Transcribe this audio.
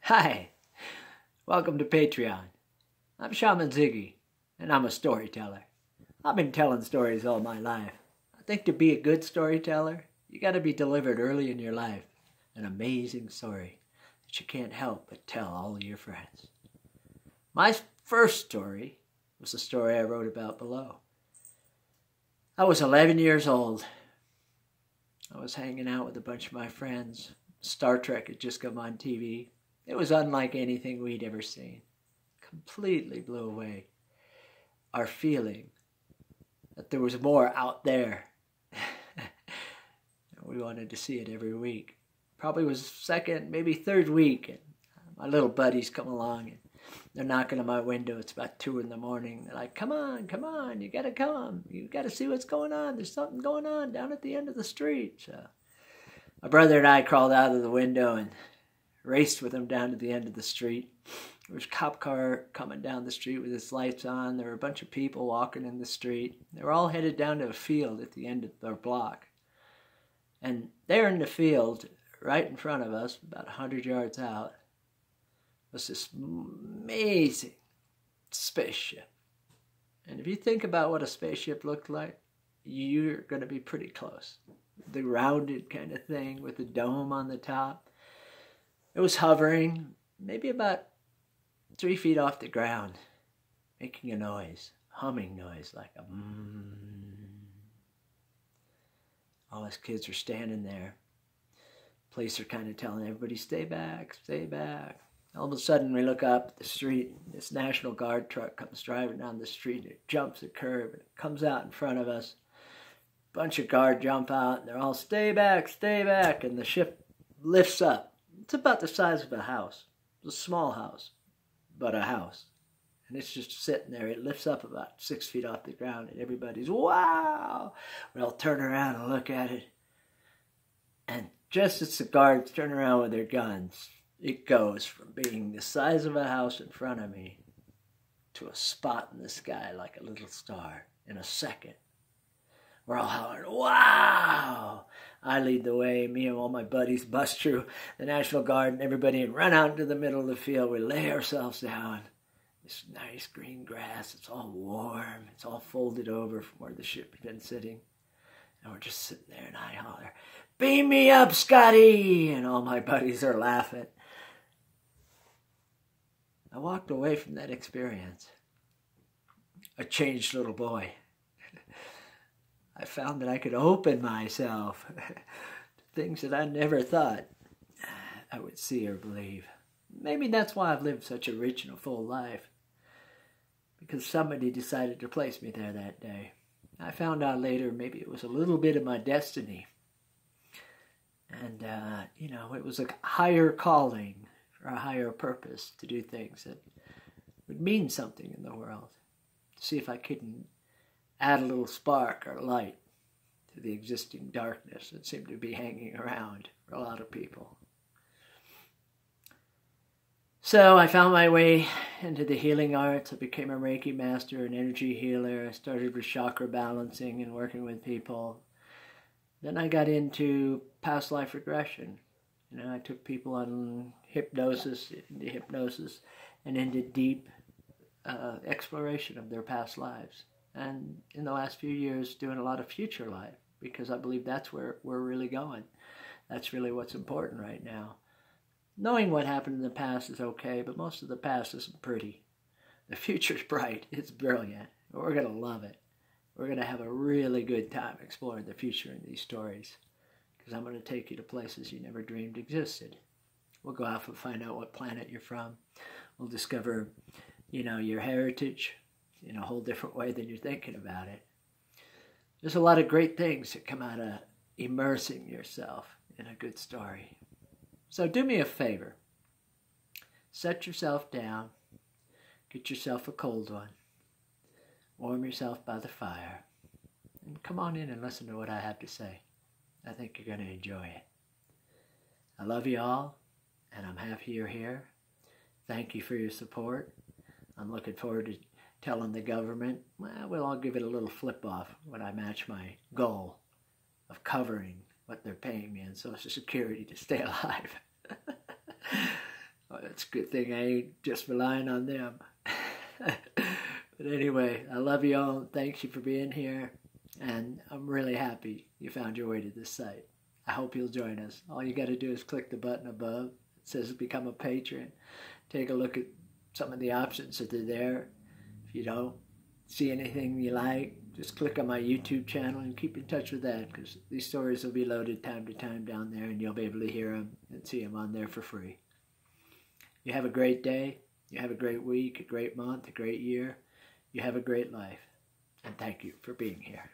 Hi, welcome to Patreon. I'm Shaman Ziggy, and I'm a storyteller. I've been telling stories all my life. I think to be a good storyteller, you got to be delivered early in your life an amazing story that you can't help but tell all your friends. My first story was the story I wrote about below. I was 11 years old. I was hanging out with a bunch of my friends. Star Trek had just come on TV. It was unlike anything we'd ever seen. Completely blew away our feeling that there was more out there. We wanted to see it every week. Probably was second, maybe third week, and my little buddies come along and they're knocking on my window. It's about 2 in the morning. They're like, come on, you gotta come. You gotta see what's going on. There's something going on down at the end of the street. So my brother and I crawled out of the window and raced with them down to the end of the street. There was a cop car coming down the street with its lights on. There were a bunch of people walking in the street. They were all headed down to a field at the end of their block. And there in the field, right in front of us, about 100 yards out, was this amazing spaceship. And if you think about what a spaceship looked like, you're going to be pretty close. The rounded kind of thing with the dome on the top. It was hovering maybe about 3 feet off the ground, making a noise, humming noise like a All us kids are standing there. Police are kind of telling everybody, stay back, stay back. All of a sudden we look up at the street. This National Guard truck comes driving down the street. It jumps a curb and it comes out in front of us. A bunch of guard jump out and they're all, stay back, and the ship lifts up. It's about the size of a house. It's a small house, but a house. And it's just sitting there. It lifts up about 6 feet off the ground, and everybody's, wow! We all turn around and look at it. And just as the guards turn around with their guns, it goes from being the size of a house in front of me to a spot in the sky like a little star in a second. We're all hollering, wow! I lead the way. Me and all my buddies bust through the National Guard and everybody and run out into the middle of the field. We lay ourselves down. This nice green grass. It's all warm. It's all folded over from where the ship had been sitting. And we're just sitting there and I holler, beam me up, Scotty! And all my buddies are laughing. I walked away from that experience a changed little boy. I found that I could open myself to things that I never thought I would see or believe. Maybe that's why I've lived such a rich and a full life. Because somebody decided to place me there that day. I found out later maybe it was a little bit of my destiny. And, it was a higher calling or a higher purpose to do things that would mean something in the world. To see if I couldn't add a little spark or light to the existing darkness that seemed to be hanging around for a lot of people. So I found my way into the healing arts. I became a Reiki master, an energy healer. I started with chakra balancing and working with people. Then I got into past life regression. I took people on hypnosis and into deep exploration of their past lives. And in the last few years, doing a lot of future life, because I believe that's where we're really going. That's really what's important right now. Knowing what happened in the past is okay, but most of the past isn't pretty. The future's bright. It's brilliant. We're going to love it. We're going to have a really good time exploring the future in these stories, because I'm going to take you to places you never dreamed existed. We'll go off and find out what planet you're from. We'll discover, your heritage in a whole different way than you're thinking about it. There's a lot of great things that come out of immersing yourself in a good story. So do me a favor. Set yourself down. Get yourself a cold one. Warm yourself by the fire. And come on in and listen to what I have to say. I think you're going to enjoy it. I love you all, and I'm happy you're here. Thank you for your support. I'm looking forward to telling the government, well, I'll give it a little flip-off when I match my goal of covering what they're paying me in Social Security to stay alive. Well, it's a good thing I ain't just relying on them. But anyway, I love you all. Thanks you for being here. And I'm really happy you found your way to this site. I hope you'll join us. All you got to do is click the button above. It says become a patron. Take a look at some of the options that are there. If you don't see anything you like, just click on my YouTube channel and keep in touch with that, because these stories will be loaded time to time down there and you'll be able to hear them and see them on there for free. You have a great day. You have a great week, a great month, a great year. You have a great life. And thank you for being here.